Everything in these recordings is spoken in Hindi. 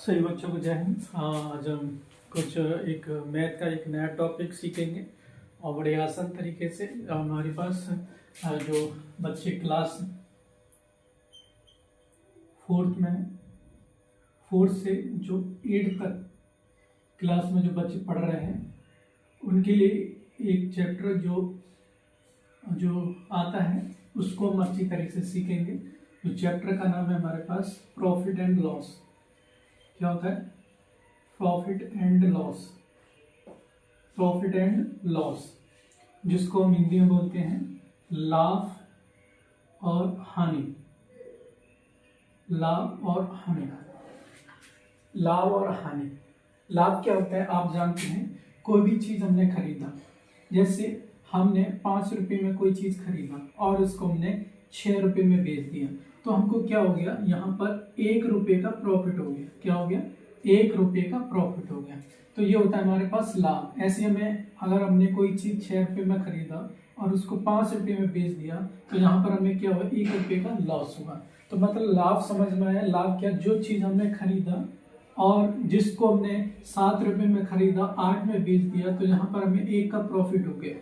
सही बच्चों को जय हिंद। आज हम कुछ एक मैथ का एक नया टॉपिक सीखेंगे और बड़े आसान तरीके से। हमारे पास जो बच्चे क्लास फोर्थ में, फोर्थ से जो 8 तक क्लास में जो बच्चे पढ़ रहे हैं उनके लिए एक चैप्टर जो आता है उसको हम अच्छी तरीके से सीखेंगे। तो चैप्टर का नाम है हमारे पास प्रॉफिट एंड लॉस। क्या होता है? Profit and loss. Profit and loss जिसको हम हिंदी में बोलते हैं लाभ और हानि। लाभ और हानि। लाभ और हानि। लाभ क्या होता है आप जानते हैं। कोई भी चीज हमने खरीदा, जैसे हमने 5 रुपए में कोई चीज खरीदा और उसको हमने 6 रुपए में बेच दिया, तो हमको क्या हो गया, यहाँ पर 1 रुपए का प्रॉफिट हो गया। क्या हो गया? 1 रुपए का प्रॉफिट हो गया। तो ये होता है हमारे पास लाभ। ऐसे हमें अगर हमने कोई चीज 6 रुपए में खरीदा और उसको 5 रुपए में बेच दिया, तो यहाँ पर हमें क्या हुआ, 1 रुपए का लॉस हुआ। तो मतलब लाभ समझ में आया। लाभ क्या? जो चीज हमने खरीदा और जिसको हमने 7 रुपए में खरीदा 8 में बेच दिया, तो यहाँ पर हमें 1 का प्रॉफिट हो गया।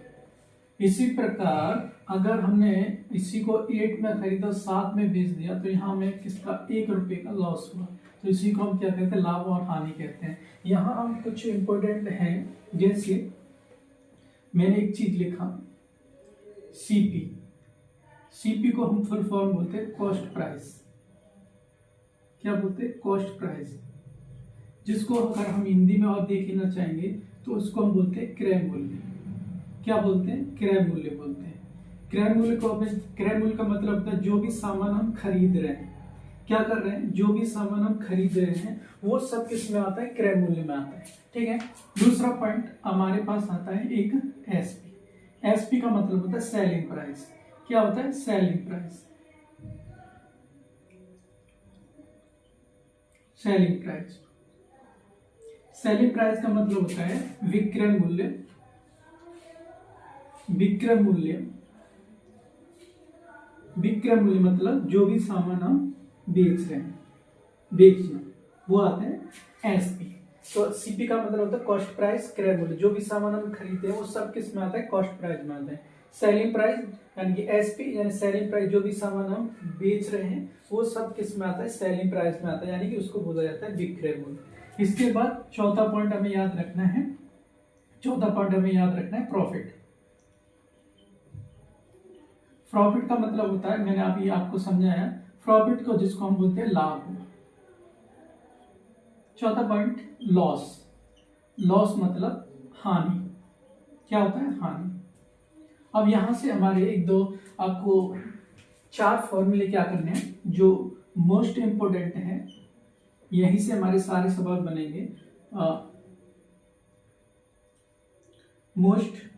इसी प्रकार अगर हमने इसी को 8 में खरीदा 7 में बेच दिया, तो यहाँ हमें किसका 1 रुपए का लॉस हुआ। तो इसी को हम क्या कहते हैं, लाभ और हानि कहते हैं। यहाँ हम कुछ इंपॉर्टेंट हैं, जैसे मैंने एक चीज लिखा सीपी। सीपी को हम फुल फॉर्म बोलते हैं कॉस्ट प्राइस। क्या बोलते हैं? Cost price. जिसको अगर हम हिंदी में और देखना चाहेंगे तो उसको हम बोलते हैं क्रय मूल्य। क्या बोलते हैं? क्रय मूल्य बोलते हैं। क्रय मूल्य को, क्रय मूल्य का मतलब होता है जो भी सामान हम खरीद रहे हैं। क्या कर रहे हैं? जो भी सामान हम खरीद रहे हैं वो सब किस में आता है? क्रय मूल्य में आता है। ठीक है। दूसरा पॉइंट हमारे पास आता है एक एसपी। एसपी का मतलब होता है सेलिंग प्राइस। क्या होता है? Selling price. Selling price. Selling price का मतलब होता है विक्रय मूल्य। विक्रय मूल्य। विक्रय मूल्य मतलब जो भी सामान हम बेच रहे हैं, बेचना, वो आता है एसपी। तो सीपी का मतलब होता है कॉस्ट प्राइस, क्रय मूल्य। जो भी सामान हम खरीदते हैं वो सब किस में आता है? कॉस्ट प्राइस में आता है। सेलिंग प्राइस यानी कि एसपी यानी सेलिंग प्राइस, जो भी सामान हम बेच रहे हैं वो सब किस में आता है? सेलिंग प्राइस में आता है, यानी कि उसको बोला जाता है विक्रय मूल्य। इसके बाद चौथा पॉइंट हमें याद रखना है। चौथा पॉइंट हमें याद रखना है प्रॉफिट। प्रॉफिट का मतलब होता है, मैंने अभी आपको समझाया, प्रॉफिट को जिसको हम बोलते हैं लाभ। चौथा पॉइंट लॉस। लॉस मतलब हानि। क्या होता है? हानि। अब यहां से हमारे एक दो आपको 4 फॉर्मूले क्या करने हैं जो मोस्ट इंपोर्टेंट है। यहीं से हमारे सारे सवाल बनेंगे। मोस्ट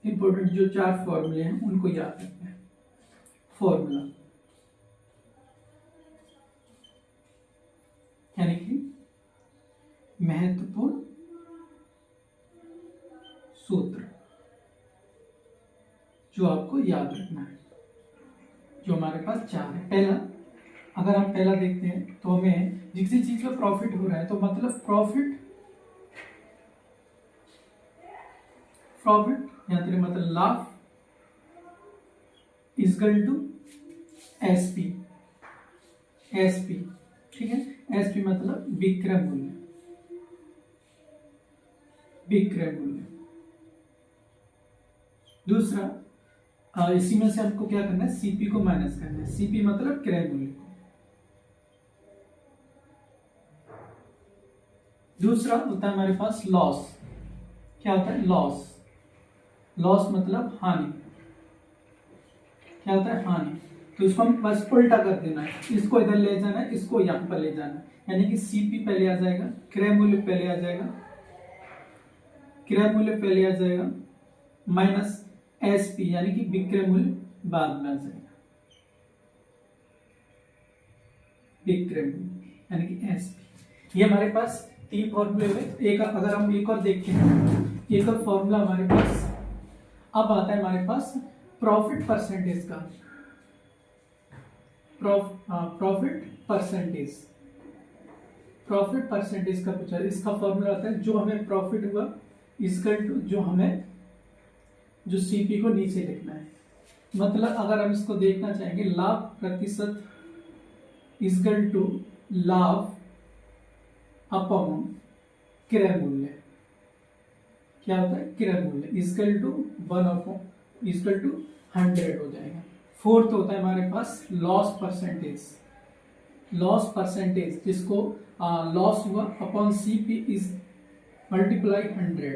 इंपोर्टेंट जो 4 फॉर्मूले हैं उनको याद रखना है। फॉर्मूला यानी कि महत्वपूर्ण सूत्र जो आपको याद रखना है, जो हमारे पास 4 है। पहला, अगर हम पहला देखते हैं तो हमें जिस चीज में प्रॉफिट हो रहा है, तो मतलब प्रॉफिट यानी मतलब लाभ इजकल टू एसपी। एसपी, ठीक है। एसपी मतलब विक्रय मूल्य। विक्रय मूल्य। दूसरा, इसी में से हमको क्या करना है? सीपी को माइनस करना है। सीपी मतलब क्रय मूल्य। दूसरा होता है हमारे पास लॉस। क्या होता है? लॉस। लॉस मतलब हानि। क्या होता है? हानि। तो इसको हम बस उल्टा कर देना है, इसको इधर ले जाना है, इसको यहां पर ले जाना है, यानी कि सीपी पहले आ जाएगा, क्रय मूल्य पहले आ जाएगा, क्रय मूल्य पहले आ जाएगा, माइनस एसपी यानी कि विक्रय मूल्य बाद में आ जाएगा। विक्रय मूल्य यानी कि एसपी। ये हमारे पास 3 फॉर्मूले हुए। एक अगर हम एक और देखते हैं, एक और फॉर्मूला हमारे पास अब आता है हमारे पास प्रॉफिट परसेंटेज का। Profit percentage. प्रॉफिट परसेंटेज का पूछा, इसका फॉर्मूला आता है जो हमें प्रॉफिट हुआ इक्वल टू जो हमें जो सीपी को नीचे लिखना है। मतलब अगर हम इसको देखना चाहेंगे, लाभ प्रतिशत इक्वल टू लाभ अपॉन क्रय मूल्य, क्या होता है क्रय मूल्य इक्वल टू 1 इक्वल टू 100 हो जाएगा। फोर्थ होता है हमारे पास लॉस परसेंटेज, लॉस परसेंटेज जिसको लॉस हुआ अपॉन सीपी इज मल्टीप्लाई 100।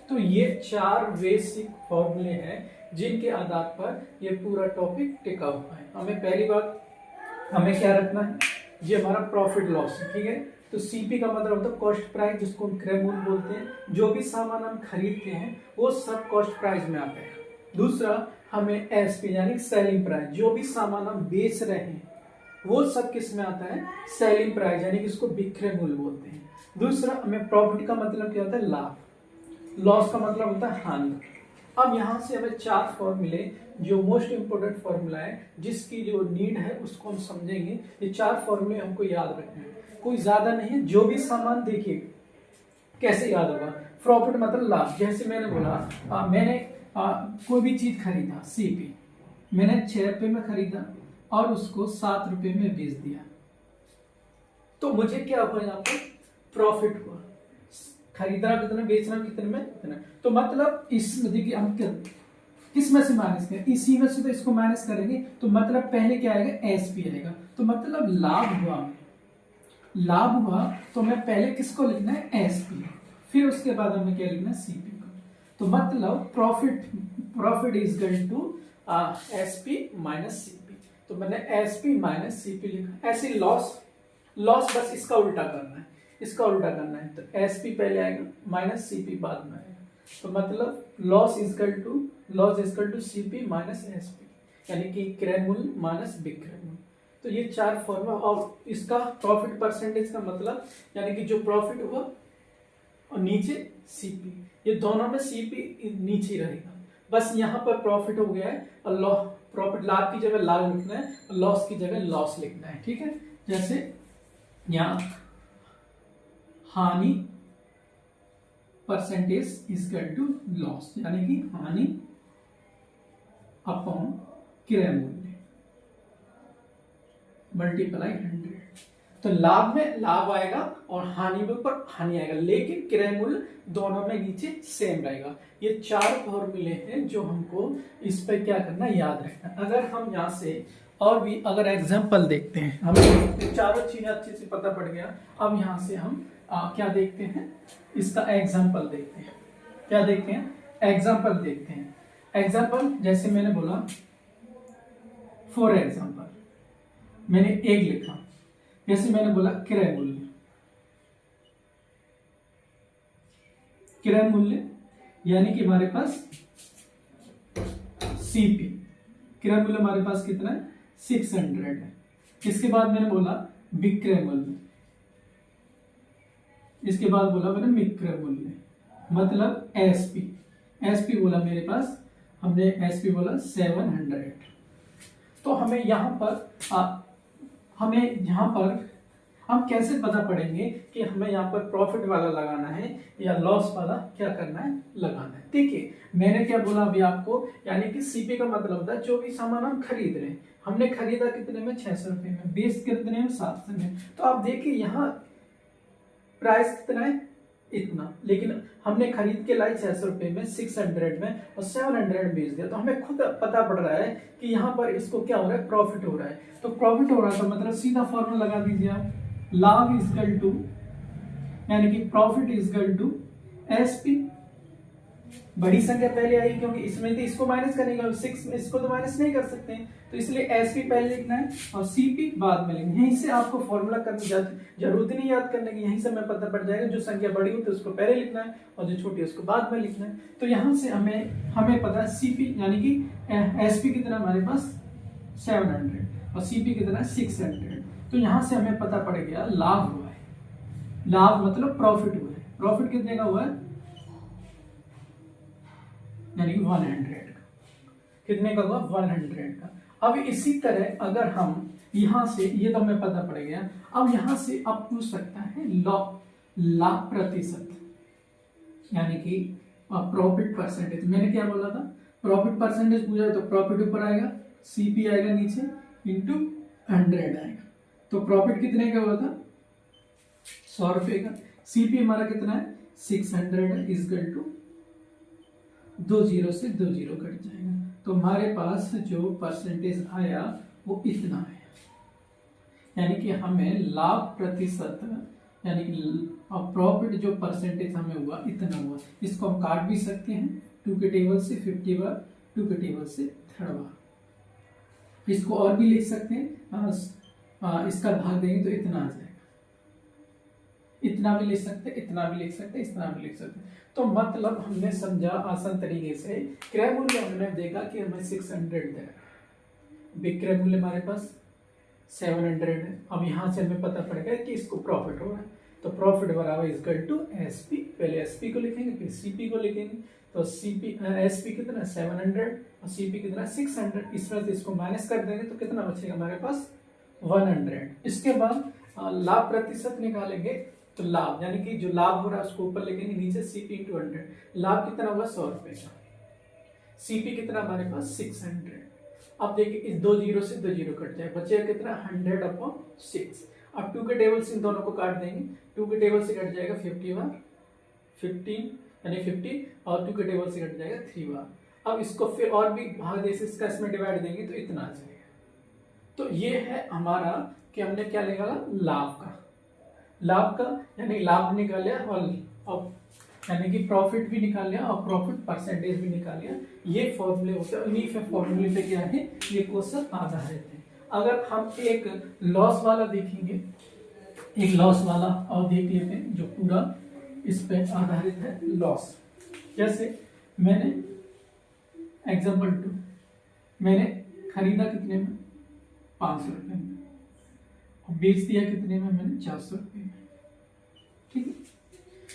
तो ये 4 बेसिक फॉर्मूले हैं जिनके आधार पर ये पूरा टॉपिक टिका हुआ है। हमें पहली बात हमें क्या रखना है, ये हमारा प्रॉफिट लॉस है, ठीक है। तो सीपी का मतलब होता है कॉस्ट प्राइस, जिसको हम क्रय मूल्य बोलते हैं। जो भी सामान हम खरीदते हैं वो सब कॉस्ट प्राइस में आते हैं। दूसरा हमें एसपी यानी सेलिंग प्राइस, जो भी सामान हम बेच रहे हैं वो सब किस में आता है, सेलिंग प्राइस यानी कि इसको विक्रय मूल्य बोलते हैं। दूसरा हमें प्रॉफिट का मतलब क्या होता है, लाभ। लॉस का मतलब होता है हानि। अब यहाँ से हमें 4 फॉर्मूले जो मोस्ट इंपोर्टेंट फॉर्मूला है, जिसकी जो नीड है उसको हम समझेंगे। ये 4 फॉर्मूले हमको याद रखने हैं, कोई ज्यादा नहीं है। जो भी सामान देखिए कैसे याद होगा, प्रॉफिट मतलब लाभ। जैसे मैंने बोला मैंने कोई भी चीज खरीदा सीपी, मैंने 6 रुपए में खरीदा और उसको 7 रुपए में बेच दिया, तो मुझे क्या हुआ, यहाँ पर प्रॉफिट हुआ। खरीदना कितना, बेचना कितने में, कितना। तो मतलब इसमें देखिए हम किस में से माइनस करें, इसी में से तो इसको माइनस करेंगे, तो मतलब पहले क्या आएगा, एसपी आएगा। तो मतलब लाभ हुआ, लाभ हुआ तो मैं पहले किसको लिखना है, एसपी, फिर उसके बाद हमें क्या लिखना है, सीपी को। तो मतलब profit is equal to SP minus CP. तो मैंने एसपी माइनस सीपी लिखा। ऐसे लॉस बस इसका उल्टा करना है, इसका उल्टा करना है। तो एसपी पहले आएगा माइनस सीपी बाद में आएगा। तो मतलब loss equal to CP minus SP, यानी कि क्रय मूल्य माइनस विक्रय मूल्य। तो ये 4 फॉर्मूला। और इसका प्रॉफिट परसेंटेज का मतलब यानी कि जो प्रॉफिट हुआ और नीचे सीपी, ये दोनों में सीपी नीचे रहेगा। बस यहाँ पर प्रॉफिट हो गया है और प्रॉफिट लाभ की जगह लाभ लिखना है और लॉस की जगह लॉस लिखना है, ठीक है। जैसे यहाँ हानि परसेंटेज इक्वल टू लॉस, यानी कि हानि अपॉन क्रय मूल्य मल्टीप्लाई 100। तो लाभ में लाभ आएगा और हानि में ऊपर हानि आएगा, लेकिन क्रय मूल्य दोनों में नीचे सेम रहेगा। ये 4 फॉर्मूले हैं जो हमको इस पर क्या करना, याद रखना। अगर हम यहाँ से और भी अगर एग्जाम्पल देखते हैं, हमें चारों चीजें अच्छे से पता पड़ गया। अब यहाँ से हम क्या देखते हैं, इसका एग्जाम्पल देखते हैं। क्या देखते हैं, एग्जाम्पल देखते हैं। एग्जाम्पल जैसे मैंने बोला, फॉर एग्जाम्पल मैंने एक लिखा, जैसे मैंने बोला क्रय मूल्य, क्रय मूल्य यानी कि हमारे पास सीपी, क्रय मूल्य हमारे पास कितना है, 600 है। इसके बाद मैंने बोला विक्रय मूल्य, इसके बाद बोला मैंने विक्रय मूल्य मतलब एसपी बोला मेरे पास, हमने एसपी बोला 700। तो हमें यहाँ पर हम कैसे पता पड़ेंगे कि हमें यहाँ पर प्रॉफिट वाला लगाना है या लॉस वाला क्या करना है, लगाना है। देखिए मैंने क्या बोला अभी आपको, यानी कि सीपी का मतलब होता है जो भी सामान हम खरीद रहे हैं। हमने खरीदा कितने में, 600 रुपए में, बेच कितने में, 700 में। तो आप देखिए यहाँ प्राइस कितना है, इतना, लेकिन हमने खरीद के लाई 600 रुपए में, 600 में और 700 बेच दिया। तो हमें खुद पता पड़ रहा है कि यहाँ पर इसको क्या हो रहा है, प्रॉफिट हो रहा है। तो प्रॉफिट हो रहा है तो मतलब सीधा फॉर्मूला लगा दीजिए आप, लाभ इक्वल टू यानी कि प्रॉफिट इक्वल टू एसपी। बड़ी संख्या पहले आई क्योंकि इसमें तो इसको माइनस करेगा, 6 में इसको तो माइनस नहीं कर सकते हैं, तो इसलिए एसपी पहले लिखना है और सीपी बाद में लिखना है। यहीं से आपको फॉर्मूला करने जरूरत नहीं याद करने की, यहीं से हमें पता पड़ जाएगा जो संख्या बड़ी होती है उसको पहले लिखना है और जो छोटी है उसको बाद में लिखना है। तो यहाँ से हमें पता है सीपी यानी कि एसपी कितना हमारे पास 700 और सीपी कितना 600। तो यहाँ से हमें पता पड़ गया लाभ हुआ है, लाभ मतलब प्रॉफिट हुआ है। प्रॉफिट कितने का हुआ है, यानी 100 का। कितने का हुआ, 100 का। अब इसी तरह अगर हम यहां से, ये तो हमें पता पड़ गया, अब यहां से अब पूछ सकता है लाभ प्रतिशत, यानी कि प्रॉफिट परसेंटेज। मैंने क्या बोला था, प्रॉफिट परसेंटेज पूछा तो प्रॉफिट ऊपर आएगा, सीपी आएगा नीचे, इंटू 100 आएगा। तो प्रॉफिट कितने का हुआ था, 100 रुपए का। सीपी हमारा कितना है, 600 है, इजकल टू 2 जीरो से 2 जीरो कट जाएगा। तो हमारे पास जो परसेंटेज आया वो इतना है, यानी कि हमें लाभ प्रतिशत, यानी कि प्रॉफिट जो परसेंटेज हमें हुआ इतना हुआ। इसको हम काट भी सकते हैं, 2 के टेबल से 50 बार, 2 के टेबल से 3rd बार। इसको और भी लिख सकते हैं, इसका भाग देंगे तो इतना आ जाएगा। इतना भी लिख सकते, इतना भी लिख सकते, इतना भी लिख सकते। तो मतलब हमने समझा आसान तरीके से, क्रय मूल्य हमने देखा कि हमें 600 दे रहा है, विक्रय मूल्य हमारे पास 700 है। अब यहाँ से हमें पता पड़ेगा कि इसको प्रॉफिट हो रहा है, तो प्रॉफिट बराबर इक्वल टू एसपी। पहले एसपी को लिखेंगे फिर सीपी को लिखेंगे। तो सीपी एसपी कितना 700 और सीपी कितना 600। इसमें से इसको माइनस कर देंगे तो कितना बचेगा हमारे पास 100। इसके बाद लाभ प्रतिशत निकालेंगे, तो लाभ यानी कि जो लाभ हो रहा है उसको ऊपर लिखेंगे, नीचे सीपी इंटू 100। लाभ कितना होगा 100 रुपए का, सीपी कितना हमारे पास 600। अब देखिए इस 2 जीरो से 2 जीरो कट जाए, बचेगा कितना 100/6। अब 2 के टेबल से इन दोनों को काट देंगे, 2 के टेबल से कट जाएगा 50 बार, 15 यानी 50, और 2 के टेबल से कट जाएगा 3 बार। अब इसको फिर और भी भाग जैसे इसका इसमें डिवाइड देंगे तो इतना आ जाएगा। तो ये है हमारा कि हमने क्या निकाला, लाभ का यानी लाभ निकाल लिया, और यानी कि प्रॉफिट भी निकाल लिया और प्रॉफिट परसेंटेज भी निकाल लिया। ये फॉर्मूले होते हैं, इन्हीं फॉर्मूले पे क्या है ये क्वेश्चन आधारित है। अगर हम एक लॉस वाला देखेंगे, एक लॉस वाला और देख लेते हैं जो पूरा इस पे आधारित है लॉस। जैसे मैंने एग्जाम्पल 2, मैंने खरीदा कितने में 500 रुपए में और बेच दिया कितने में, मैंने 400 रुपए में। ठीक है,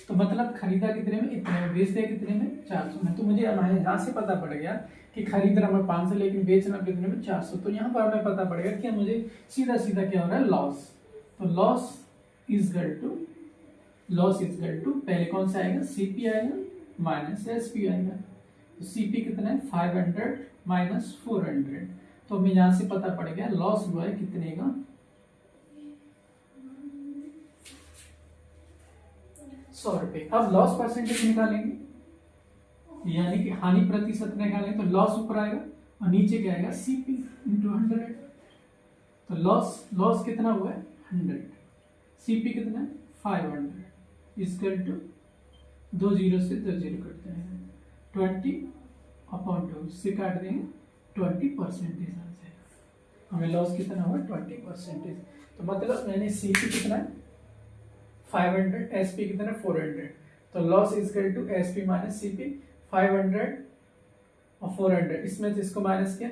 तो मतलब खरीदा कितने में, इतने में, बेच दिया कितने में 400 में। तो मुझे यहाँ से पता पड़ गया कि खरीदना मैं 500 लेकिन बेचना कितने में 400। तो यहाँ पर हमें पता पड़ेगा कि मुझे सीधा सीधा क्या हो रहा है लॉस। तो लॉस इजगल टू पहले कौन सा आएगा, सीपी आएगा माइनस एसपी आएगा। तो सीपी कितना है 500 माइनस 400। तो हमें यहाँ से पता पड़ गया लॉस हुआ है कितने का, 100 रुपए। अब लॉस परसेंटेज निकालेंगे, यानी कि हानि प्रतिशत निकालेंगे, तो लॉस ऊपर आएगा और नीचे क्या आएगा सीपी इंटू 100। तो लॉस कितना हुआ है 100, सीपी कितना है 500, इक्वल टू 2 जीरो से 2 जीरो कट जाएगा 20/2 से काट देंगे 20% आ जाएगा। हमें लॉस कितना हुआ 20%। तो मतलब मैंने सीपी कितना है 500, एसपी कितना 400। तो loss equal to SP minus CP, 500 और 400, इसमें से इसको माइनस किया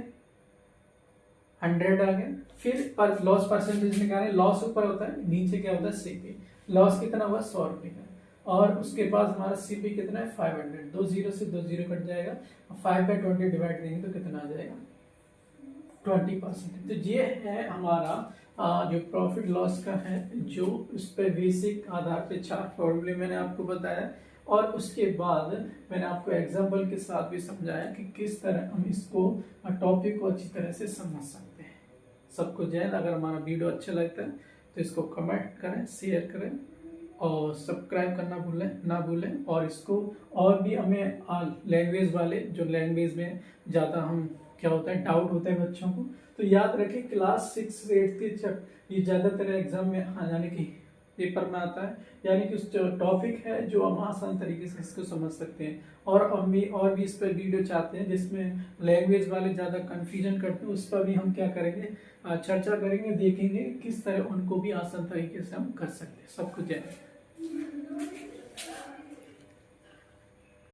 100 आ गया। फिर पर लॉस परसेंटेज निकालें, लॉस ऊपर होता है नीचे क्या होता है सीपी। लॉस कितना हुआ 100 रुपए का, और उसके बाद हमारा सीपी कितना है 500। 2 जीरो से 2 जीरो कट जाएगा, 5/20 डिवाइड देंगे तो कितना आ जाएगा 20%। तो ये है हमारा जो प्रॉफिट लॉस का है, जो उस पर बेसिक आधार पे 4 फॉर्मूले मैंने आपको बताया, और उसके बाद मैंने आपको एग्जाम्पल के साथ भी समझाया कि किस तरह हम इसको टॉपिक को अच्छी तरह से समझ सकते हैं। सबको जय हिंद। अगर हमारा वीडियो अच्छा लगता है तो इसको कमेंट करें, शेयर करें और सब्सक्राइब करना ना भूलें। और इसको और भी हमें लैंग्वेज वाले, जो लैंग्वेज में ज़्यादा हम क्या होता है डाउट होता है बच्चों को, तो याद रखें क्लास 6 से 8 के ये ज़्यादातर एग्जाम में यानी कि पेपर में आता है, यानी कि उस जो टॉपिक है जो हम आसान तरीके से इसको समझ सकते हैं। और हम भी इस पर वीडियो चाहते हैं जिसमें लैंग्वेज वाले ज़्यादा कन्फ्यूजन करते हैं, उस पर भी हम क्या करेंगे चर्चा करेंगे, देखेंगे किस तरह उनको भी आसान तरीके से हम कर सकते हैं। सबको जय हिंद।